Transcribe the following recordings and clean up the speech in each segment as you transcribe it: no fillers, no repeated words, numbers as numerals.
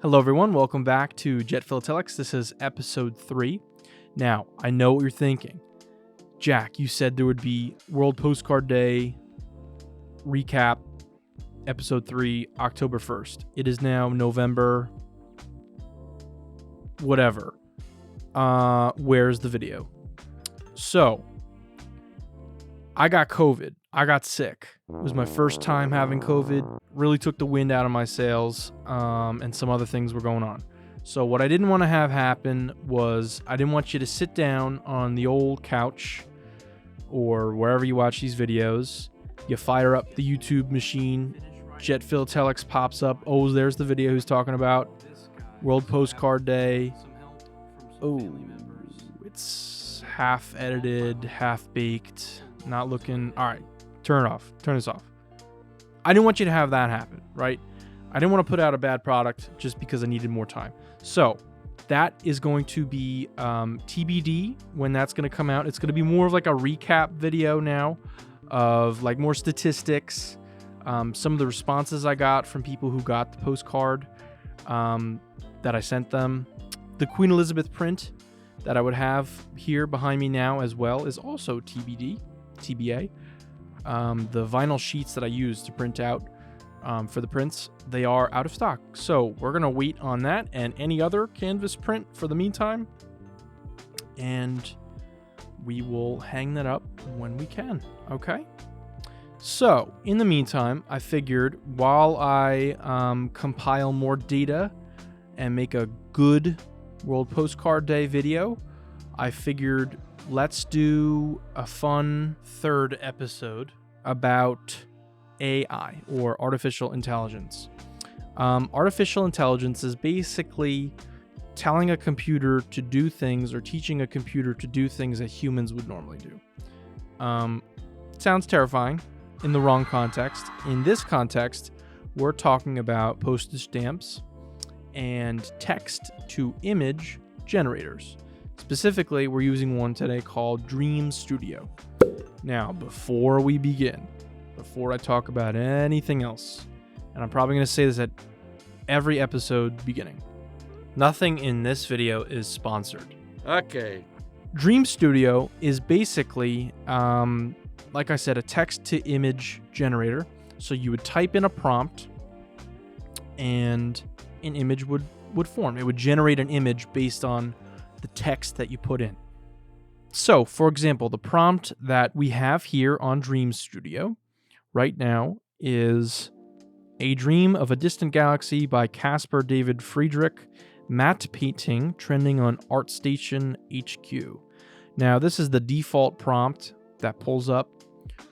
Hello everyone, welcome back to JET Philatelics. This is episode 3. Now, I know what you're thinking. Jack, you said there would be World Postcard Day recap, episode 3, October 1st. It is now November whatever. Where's the video? So, I got COVID. I got sick. It was my first time having COVID. Really took the wind out of my sails, and some other things were going on. So what I didn't want to have happen was I didn't want you to sit down on the old couch or wherever you watch these videos. You fire up the YouTube machine. JET Philatelics pops up. Oh, there's the video he's talking about. World Postcard Day. Oh, it's half edited, half baked. Not looking. All right, turn it off. Turn this off. I didn't want you to have that happen, right? I didn't want to put out a bad product just because I needed more time. So that is going to be TBD when that's going to come out. It's going to be more of like a recap video now of like more statistics, some of the responses I got from people who got the postcard that I sent them. The Queen Elizabeth print that I would have here behind me now as well is also TBA. The vinyl sheets that I use to print out for the prints, they are out of stock. So we're going to wait on that and any other canvas print for the meantime. And we will hang that up when we can. Okay. So in the meantime, I figured while I compile more data and make a good World Postcard Day video, I figured let's do a fun third episode about AI, or artificial intelligence. Artificial intelligence is basically telling a computer to do things or teaching a computer to do things that humans would normally do. Sounds terrifying in the wrong context. In this context, we're talking about postage stamps and text-to-image generators. Specifically, we're using one today called Dream Studio. Now, before we begin, before I talk about anything else, and I'm probably going to say this at every episode beginning, nothing in this video is sponsored. Okay. Dream Studio is basically, like I said, a text-to-image generator. So you would type in a prompt, and an image would form. It would generate an image based on the text that you put in. So, for example, the prompt that we have here on Dream Studio right now is A Dream of a Distant Galaxy by Caspar David Friedrich, matte painting trending on ArtStation HQ. Now, this is the default prompt that pulls up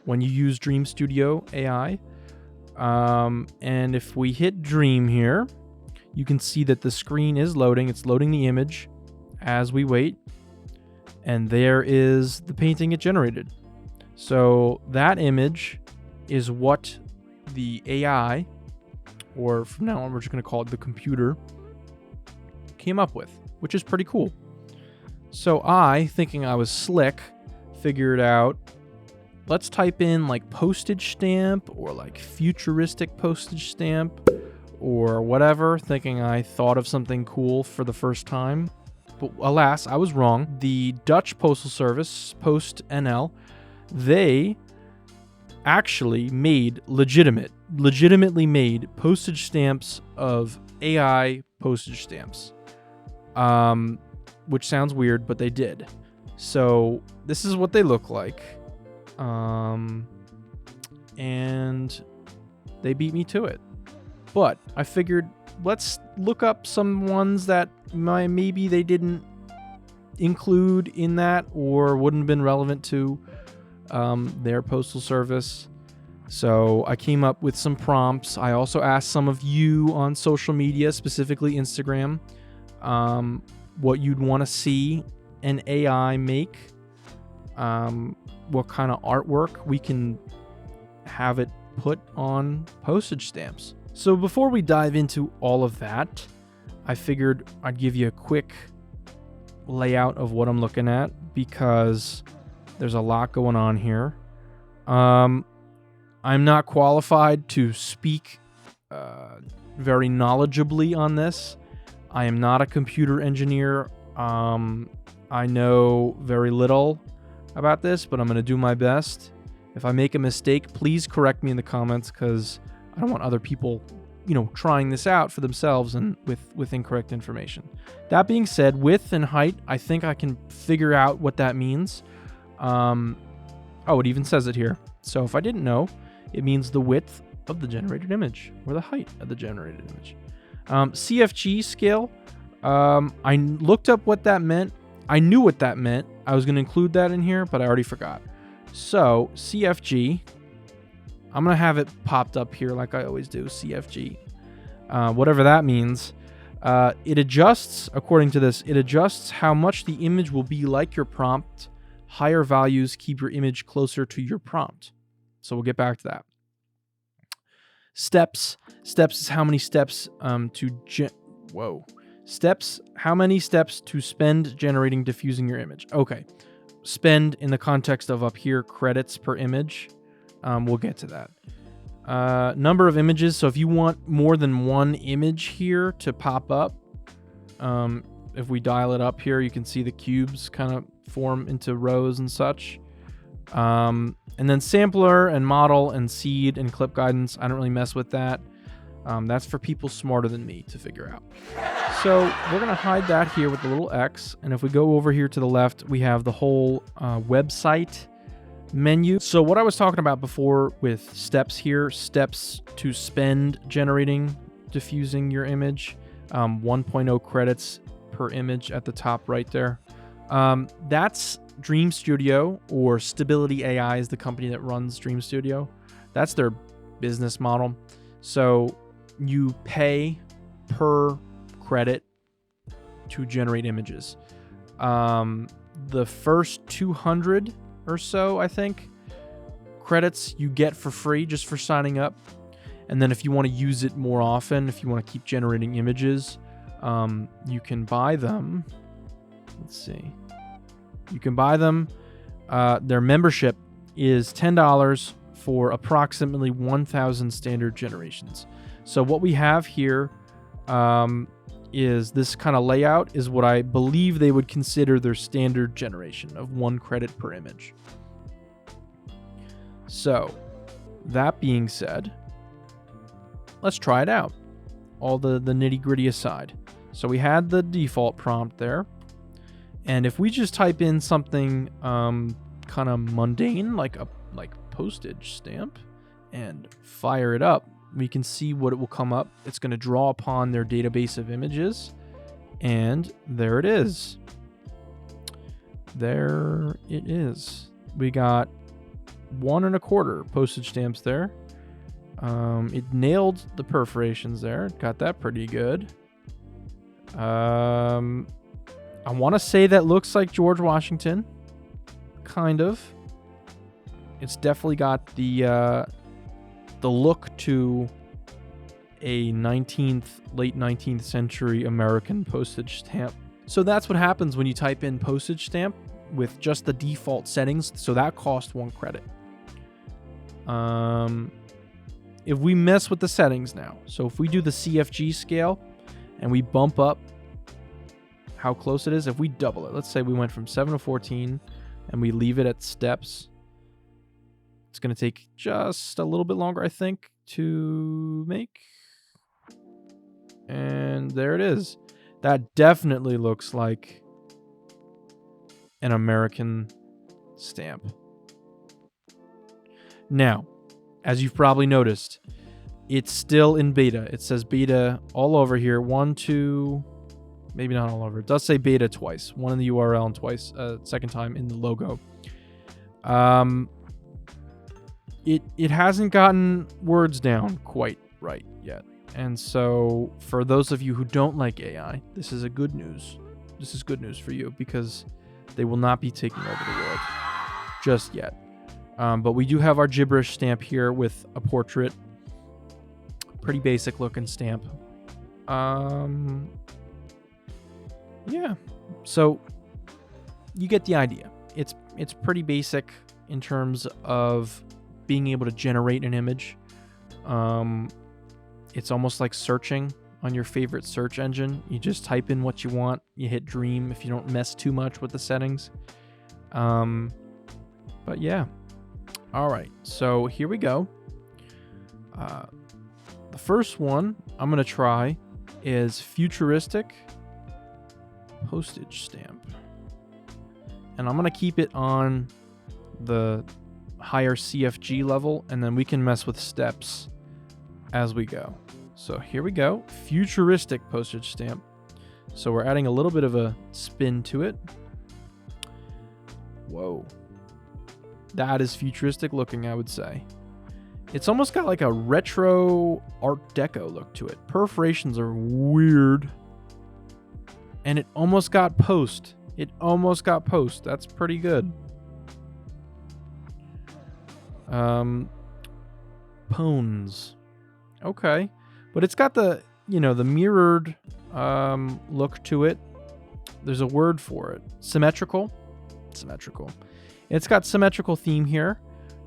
when you use Dream Studio AI. And if we hit Dream here, you can see that the screen is loading. It's loading the image as we wait, and there is the painting it generated. So that image is what the AI, or from now on we're just going to call it the computer, came up with, which is pretty cool. So I, thinking I was slick, figured out, let's type in like postage stamp or like futuristic postage stamp or whatever, thinking I thought of something cool for the first time. But alas, I was wrong. The Dutch Postal Service, PostNL, they actually made legitimately made postage stamps of AI postage stamps. Which sounds weird, but they did. So this is what they look like. And they beat me to it. But I figured let's look up some ones that maybe they didn't include in that or wouldn't have been relevant to their postal service. So I came up with some prompts. I also asked some of you on social media, specifically Instagram, what you'd want to see an AI make, what kind of artwork we can have it put on postage stamps. So before we dive into all of that, I figured I'd give you a quick layout of what I'm looking at because there's a lot going on here. I'm not qualified to speak very knowledgeably on this. I am not a computer engineer. I know very little about this, but I'm going to do my best. If I make a mistake, please correct me in the comments, because I don't want other people, trying this out for themselves and with incorrect information. That being said, width and height, I think I can figure out what that means. It even says it here. So if I didn't know, it means the width of the generated image or the height of the generated image. CFG scale, I looked up what that meant. I knew what that meant. I was going to include that in here, but I already forgot. So CFG, I'm going to have it popped up here like I always do, CFG. Whatever that means. It adjusts, according to this, it adjusts how much the image will be like your prompt. Higher values keep your image closer to your prompt. So we'll get back to that. Steps. Steps is how many steps how many steps to spend generating diffusing your image. Okay. Spend in the context of up here, credits per image. We'll get to that. Number of images. So if you want more than one image here to pop up, if we dial it up here, you can see the cubes kind of form into rows and such. And then sampler and model and seed and clip guidance. I don't really mess with that. That's for people smarter than me to figure out. So we're going to hide that here with the little X. And if we go over here to the left, we have the whole website menu. So what I was talking about before with steps here, steps to spend generating, diffusing your image, 1.0 credits per image at the top right there. That's Dream Studio, or Stability AI is the company that runs Dream Studio. That's their business model. So you pay per credit to generate images. The first 200 or so, I think, credits you get for free just for signing up. And then if you want to use it more often, if you want to keep generating images, you can buy them. Let's see. You can buy them. Their membership is $10 for approximately 1,000 standard generations. So what we have here is this kind of layout is what I believe they would consider their standard generation of 1 credit per image. So that being said, let's try it out. All the nitty gritty aside. So we had the default prompt there. And if we just type in something kind of mundane, like postage stamp, and fire it up, we can see what it will come up. It's going to draw upon their database of images. And there it is. There it is. We got 1 1/4 postage stamps there. It nailed the perforations there. Got that pretty good. I want to say that looks like George Washington. Kind of. It's definitely got the look to a late 19th century American postage stamp. So that's what happens when you type in postage stamp with just the default settings. So that cost 1 credit. If we mess with the settings now, so if we do the CFG scale and we bump up how close it is, if we double it, let's say we went from 7 to 14 and we leave it at steps, it's going to take just a little bit longer, I think, to make. And there it is. That definitely looks like an American stamp. Now, as you've probably noticed, it's still in beta. It says beta all over here. 1, 2, maybe not all over. It does say beta twice. 1 in the URL and twice, second time in the logo. It hasn't gotten words down quite right yet. And so for those of you who don't like AI, this is good news. This is good news for you, because they will not be taking over the world just yet. But we do have our gibberish stamp here with a portrait. Pretty basic looking stamp. Yeah. So you get the idea. It's pretty basic in terms of being able to generate an image. It's almost like searching on your favorite search engine. You just type in what you want. You hit dream if you don't mess too much with the settings. But yeah. All right. So here we go. The first one I'm going to try is futuristic postage stamp. And I'm going to keep it on the higher CFG level, and then we can mess with steps as we go. So here we go. Futuristic postage stamp. So we're adding a little bit of a spin to it. Whoa. That is futuristic looking, I would say. It's almost got like a retro Art Deco look to it. Perforations are weird. And it almost got post. It almost got post. That's pretty good. Pones. Okay. But it's got the, you know, the mirrored look to it. There's a word for it. Symmetrical. Symmetrical. It's got symmetrical theme here.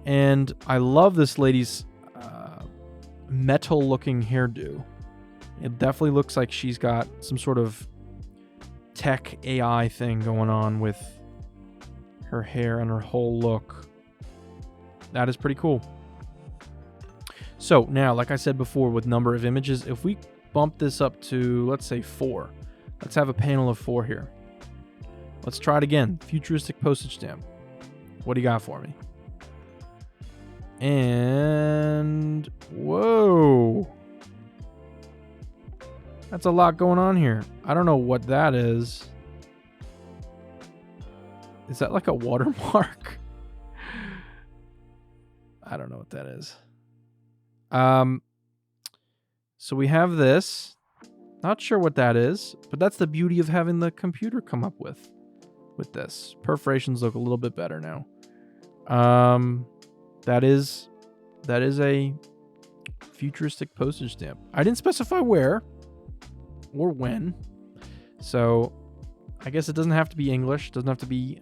And I love this lady's metal-looking hairdo. It definitely looks like she's got some sort of tech AI thing going on with her hair and her whole look. That is pretty cool. So now, like I said before, with number of images, if we bump this up to, let's say 4. Let's have a panel of 4 here. Let's try it again. Futuristic postage stamp. What do you got for me? And whoa. That's a lot going on here. I don't know what that is. Is that like a watermark? I don't know what that is. So we have this. Not sure what that is, but that's the beauty of having the computer come up with this. Perforations look a little bit better now. That is a futuristic postage stamp. I didn't specify where or when, so I guess it doesn't have to be English. It doesn't have to be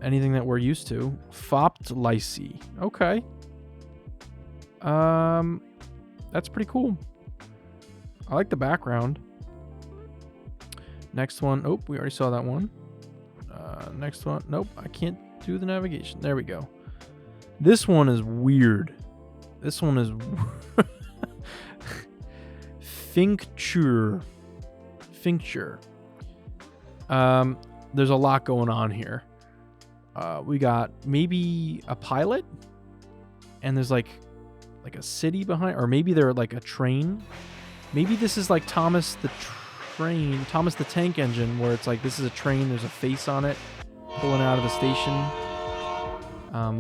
anything that we're used to. Philately. Okay. That's pretty cool. I like the background. Next one. Oh, we already saw that one. Next one. Nope, I can't do the navigation. There we go. This one is weird. This one is Fincture. There's a lot going on here. We got maybe a pilot, and there's like a city behind, or maybe they're like a train. Maybe this is like Thomas the Tank Engine, where it's like this is a train, there's a face on it pulling out of the station.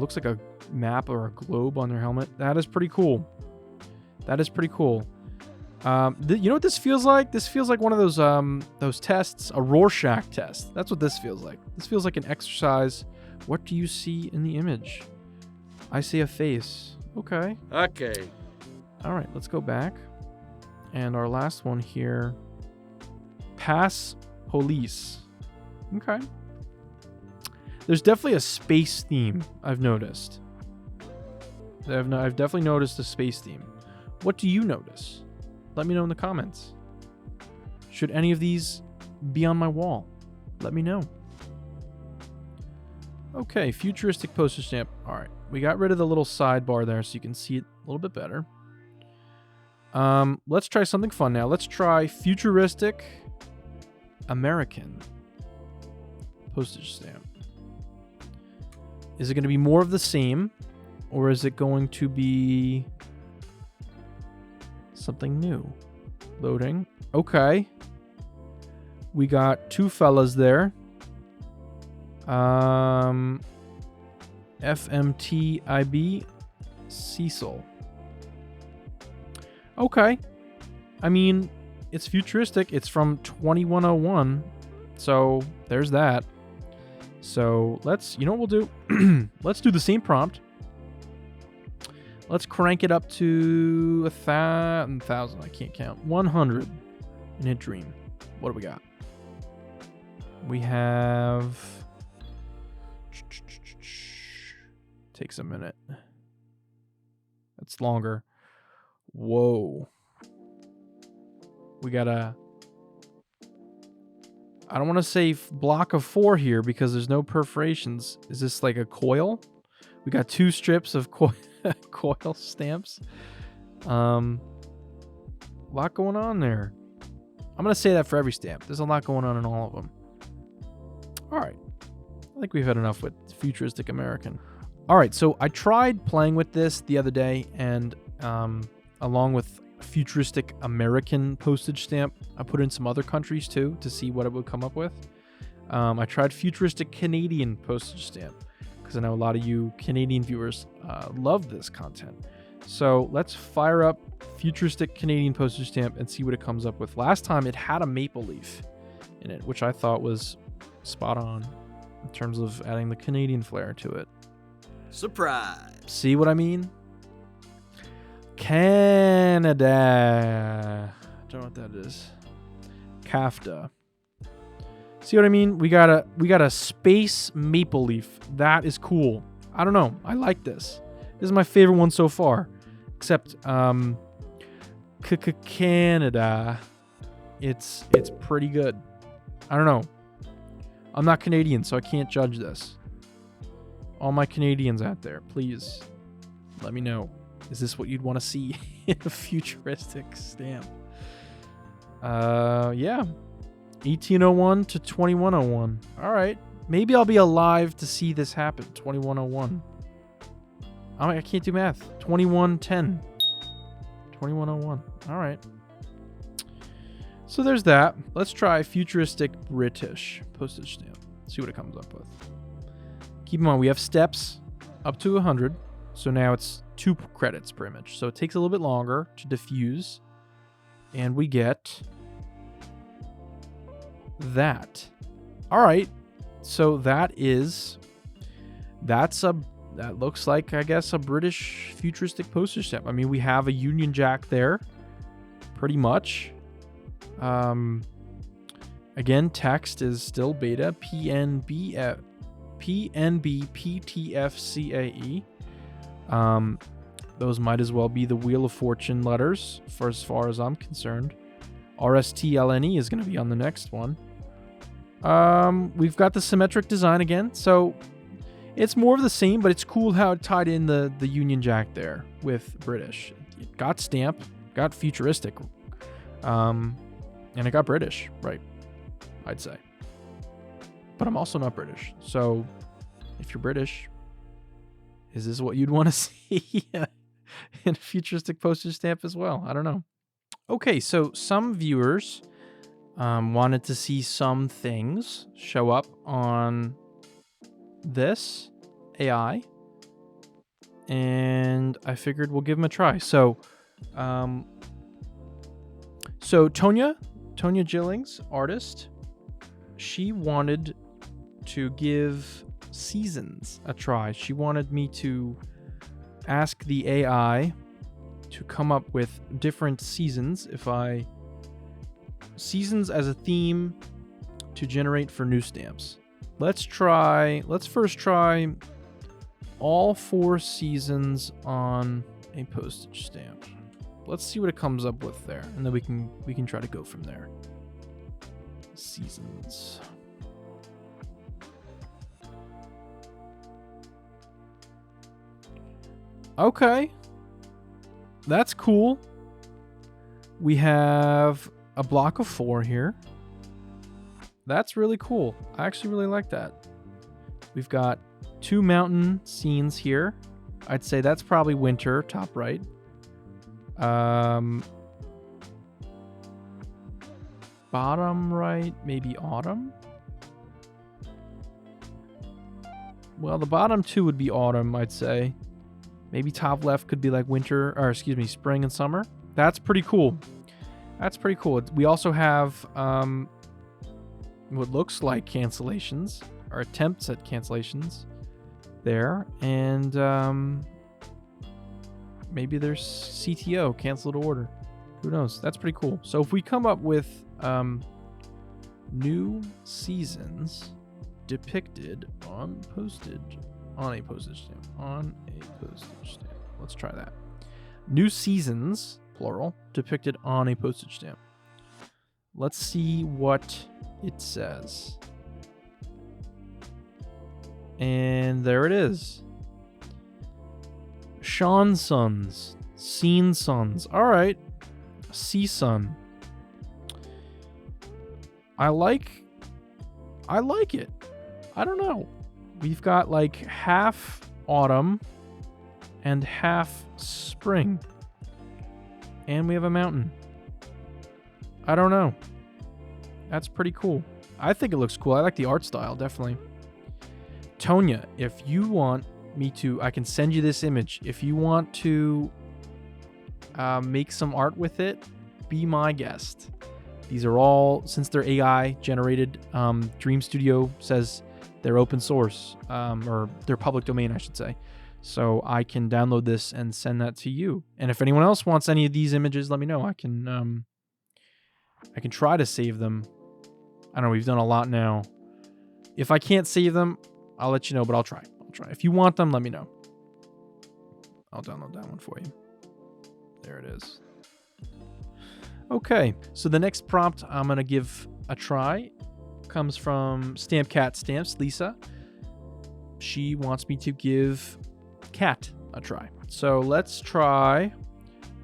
Looks like a map or a globe on their helmet. That is pretty cool. That is pretty cool. You know what this feels like? This feels like one of those tests, a Rorschach test. That's what this feels like. This feels like an exercise. What do you see in the image? I see a face. Okay. Okay. All right, let's go back. And our last one here. Pass police. Okay. There's definitely a space theme, I've noticed. I've definitely noticed a space theme. What do you notice? Let me know in the comments. Should any of these be on my wall? Let me know. Okay, futuristic postage stamp. All right, we got rid of the little sidebar there so you can see it a little bit better. Let's try something fun now. Let's try futuristic American postage stamp. Is it going to be more of the same, or is it going to be something new? Loading. Okay. We got two fellas there. FMTIB Cecil. Okay. I mean, it's futuristic. It's from 2101. So there's that. So you know what we'll do? Let's do the same prompt. Let's crank it up to 1,000. I can't count. 100 and hit dream. What do we got? We have... Takes a minute. it's longer. Whoa. We got a... I don't want to say block of 4 here because there's no perforations. Is this like a coil? We got 2 strips of coil stamps. A lot going on there. I'm going to say that for every stamp. There's a lot going on in all of them. All right. I think we've had enough with Futuristic American. All right, so I tried playing with this the other day, and along with Futuristic American postage stamp, I put in some other countries too to see what it would come up with. I tried Futuristic Canadian postage stamp because I know a lot of you Canadian viewers love this content. So let's fire up Futuristic Canadian postage stamp and see what it comes up with. Last time it had a maple leaf in it, which I thought was spot on in terms of adding the Canadian flair to it. Surprise! See what I mean? Canada. Don't know what that is. CAFTA. See what I mean? We got a space maple leaf. That is cool. I don't know. I like this. This is my favorite one so far. Except Canada. It's pretty good. I don't know. I'm not Canadian, so I can't judge this. All my Canadians out there, please let me know. Is this what you'd want to see in a futuristic stamp? Yeah. 1801 to 2101. All right. Maybe I'll be alive to see this happen. 2101. I can't do math. 2110. 2101. All right. So there's that. Let's try Futuristic British postage stamp. See what it comes up with. Keep in mind, we have steps up to 100. So now it's 2 credits per image. So it takes a little bit longer to diffuse. And we get that. All right. So that looks like, I guess, a British futuristic postage stamp. I mean, we have a Union Jack there. Pretty much. Again, text is still beta. PNBPTFCAE. Those might as well be the Wheel of Fortune letters, for as far as I'm concerned. RSTLNE is going to be on the next one. We've got the symmetric design again, so it's more of the same, but it's cool how it tied in the Union Jack there with British. It got stamp, got futuristic, and it got British, right? I'd say. But I'm also not British, so if you're British, is this what you'd want to see in a futuristic postage stamp as well? I don't know. Okay, so some viewers wanted to see some things show up on this AI, and I figured we'll give them a try. So Tonya Gillings, artist, she wanted to give seasons a try. She wanted me to ask the AI to come up with different seasons seasons as a theme to generate for new stamps. Let's first try all 4 seasons on a postage stamp. Let's see what it comes up with there, and then we can try to go from there. Seasons. Okay. That's cool. We have a block of 4 here. That's really cool. I actually really like that. We've got 2 mountain scenes here. I'd say that's probably winter, top right. Bottom right, maybe autumn. Well, the bottom 2 would be autumn, I'd say. Maybe top left could be like winter, or excuse me, spring and summer. That's pretty cool. That's pretty cool. We also have what looks like cancellations, or attempts at cancellations there. And maybe there's CTO, canceled order. Who knows? That's pretty cool. So if we come up with new seasons depicted on a postage stamp. Let's try that. New seasons, plural, depicted on a postage stamp. Let's see what it says. And there it is. Sean Sons. Scene Sons. All right. Sea Sun. I like it. I don't know. We've got like half autumn and half spring. And we have a mountain. I don't know. That's pretty cool. I think it looks cool. I like the art style, definitely. Tonya, if you want me to, I can send you this image. If you want to make some art with it, be my guest. These are all, since they're AI generated, Dream Studio says they're open source, or they're public domain, I should say. So I can download this and send that to you. And if anyone else wants any of these images, let me know. I can try to save them. I don't know, we've done a lot now. If I can't save them, I'll let you know, but I'll try. If you want them, let me know. I'll download that one for you. There it is. Okay, so the next prompt I'm going to give a try comes from Stamp Cat Stamps, Lisa. She wants me to give cat a try. So let's try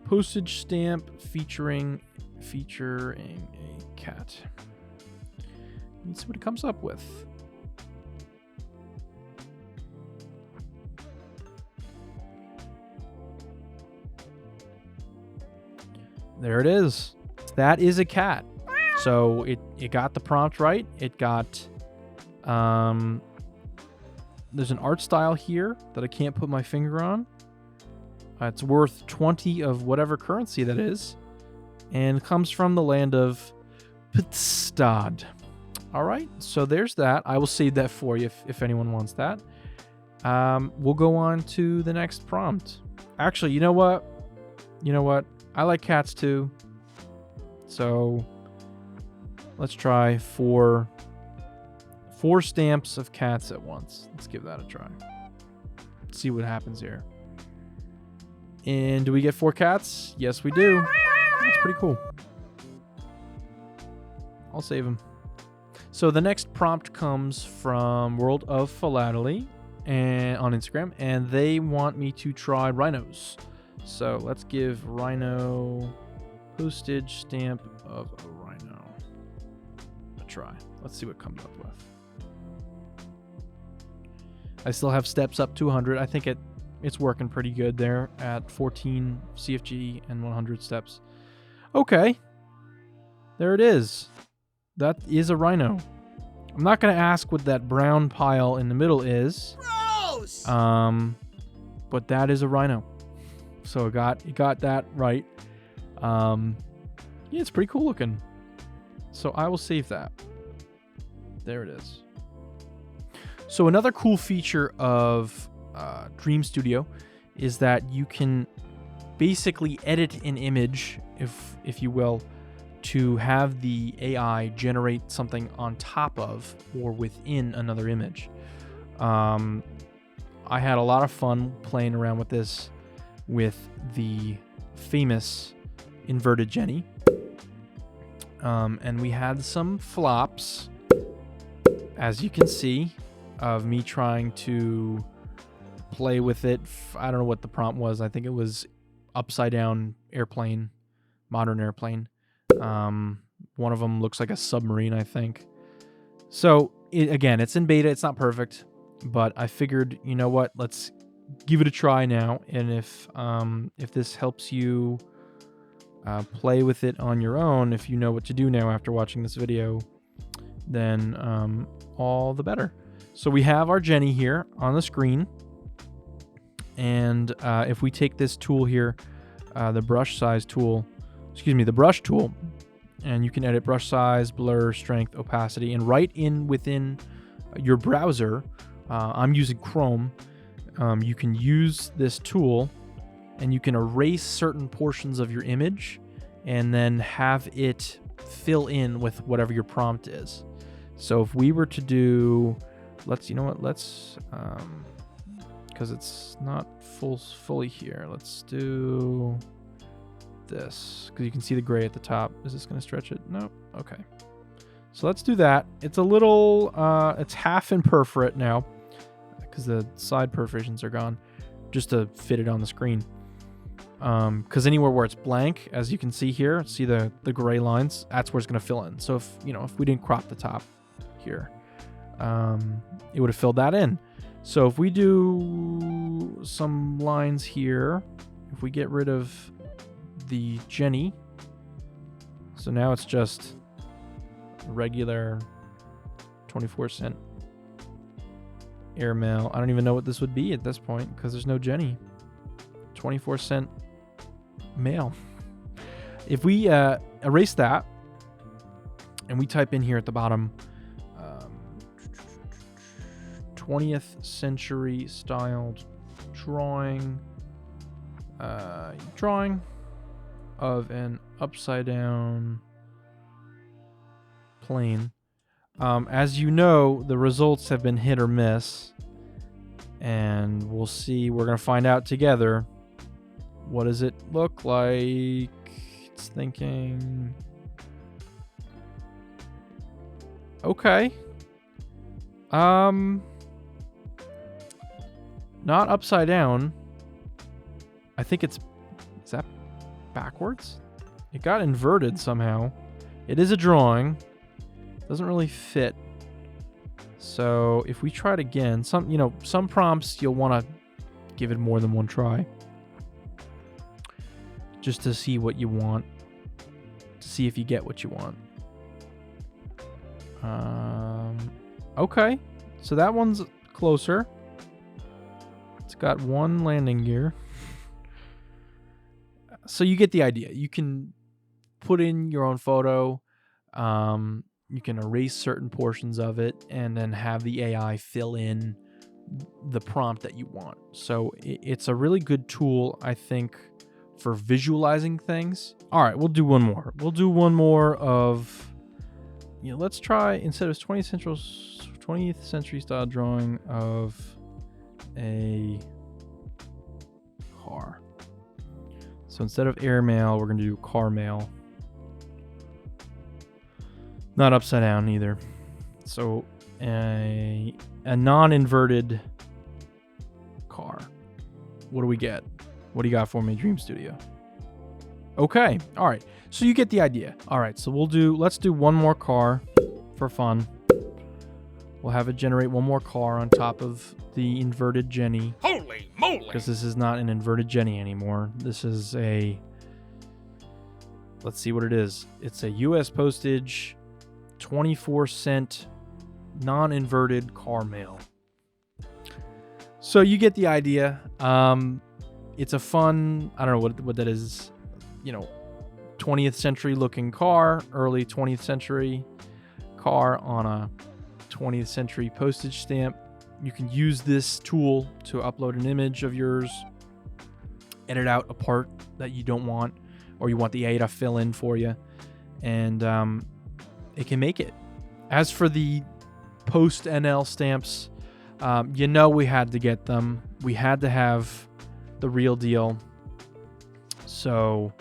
postage stamp featuring a cat. Let's see what it comes up with. There it is. That is a cat. So it got the prompt right. It got there's an art style here that I can't put my finger on. It's worth 20 of whatever currency that is, and comes from the land of Ptstad. All right, so there's that. I will save that for you if anyone wants that. We'll go on to the next prompt. Actually, you know what? I like cats too. So let's try four stamps of cats at once. Let's give that a try. See what happens here. And do we get 4 cats? Yes, we do. That's pretty cool. I'll save them. So the next prompt comes from World of Philately and on Instagram, and they want me to try rhinos. So let's give rhino postage stamp of a rhino a try. Let's see what comes up with. I still have steps up to 100. I think it's working pretty good there at 14 CFG and 100 steps. Okay. There it is. That is a rhino. I'm not going to ask what that brown pile in the middle is. Gross! But that is a rhino. So it got that right. Yeah, it's pretty cool looking. So I will save that. There it is. So another cool feature of Dream Studio is that you can basically edit an image, if you will, to have the AI generate something on top of or within another image. I had a lot of fun playing around with this with the famous inverted Jenny. And we had some flops, as you can see, of me trying to play with it. I don't know what the prompt was. I think it was upside down airplane, modern airplane. One of them looks like a submarine, I think. So again, it's in beta. It's not perfect, but I figured, you know what? Let's give it a try now. And if this helps you play with it on your own, if you know what to do now after watching this video, then all the better. So we have our Jenny here on the screen. And if we take this tool here, the brush tool, and you can edit brush size, blur, strength, opacity, and right in within your browser, I'm using Chrome, you can use this tool and you can erase certain portions of your image and then have it fill in with whatever your prompt is. So if we were to do, let's because it's not fully here. Let's do this because you can see the gray at the top. Is this going to stretch it? Nope. Okay. So let's do that. It's a little, it's half imperforate now because the side perforations are gone, just to fit it on the screen. Because anywhere where it's blank, as you can see here, see the gray lines, that's where it's going to fill in. So if we didn't crop the top here, it would have filled that in. So if we do some lines here, if we get rid of the Jenny, so now it's just regular 24-cent airmail. I don't even know what this would be at this point because there's no Jenny. 24-cent mail. If we erase that and we type in here at the bottom 20th century styled drawing of an upside down plane. As you know, the results have been hit or miss, and we'll see. We're going to find out together. What does it look like? It's thinking. Okay. Not upside down. I think is that backwards? It got inverted somehow. It is a drawing. Doesn't really fit. So if we try it again, some prompts you'll want to give it more than one try, just to see what you want, to see if you get what you want. Okay, so that one's closer. It's got one landing gear. So you get the idea. You can put in your own photo. You can erase certain portions of it and then have the AI fill in the prompt that you want. So it's a really good tool, I think, for visualizing things. All right, we'll do one more. We'll do one more of, let's try, instead of 20th century style drawing of a car. So instead of airmail, we're going to do car mail. Not upside down either. So a non-inverted car. What do we get? What do you got for me, Dream Studio? Okay. All right. So you get the idea. All right. So let's do one more car for fun. We'll have it generate one more car on top of the inverted Jenny. Holy moly! Because this is not an inverted Jenny anymore. This is let's see what it is. It's a U.S. postage 24-cent non-inverted car mail. So you get the idea. It's a fun, I don't know what that is, 20th century looking car, early 20th century car on a 20th century postage stamp. You can use this tool to upload an image of yours, edit out a part that you don't want, or you want the AI to fill in for you, and it can make it. As for the post NL stamps, we had to get them. We had to have the real deal. So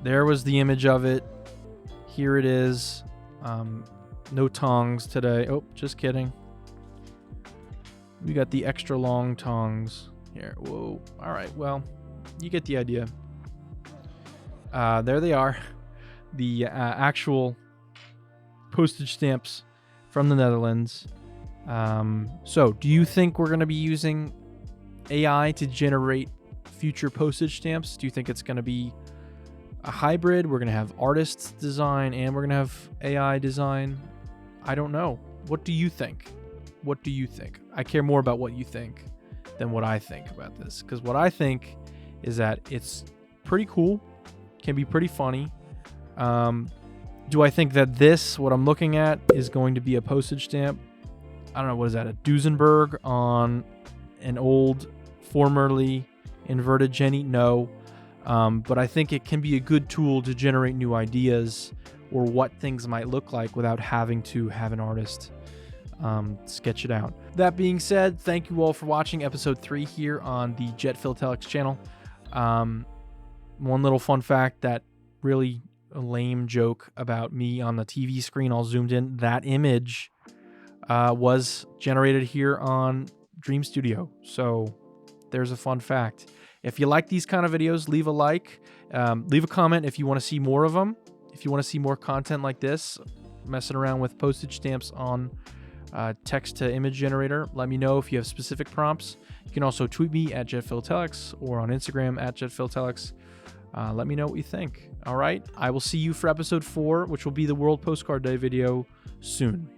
there was the image of it. Here it is. No tongs today. Oh, just kidding. We got the extra long tongs here. Whoa. All right. Well, you get the idea. There they are. The actual postage stamps from the Netherlands. So do you think we're going to be using AI to generate future postage stamps? Do you think it's going to be a hybrid? We're going to have artists design and we're going to have AI design? I don't know. What do you think? What do you think? I care more about what you think than what I think about this, because what I think is that it's pretty cool, can be pretty funny. Do I think that what I'm looking at is going to be a postage stamp? I don't know, what is that, a Duesenberg on an old, formerly inverted Jenny? No. But I think it can be a good tool to generate new ideas or what things might look like without having to have an artist sketch it out. That being said, thank you all for watching episode 3 here on the JET Philatelics channel. One little fun fact, that really lame joke about me on the TV screen all zoomed in, that image was generated here on Dream Studio. So there's a fun fact. If you like these kind of videos, leave a like. Leave a comment if you want to see more of them. If you want to see more content like this, messing around with postage stamps on text to image generator, let me know if you have specific prompts. You can also tweet me at JET Philatelics or on Instagram at JET Philatelics. Let me know what you think. All right, I will see you for episode 4, which will be the World Postcard Day video soon.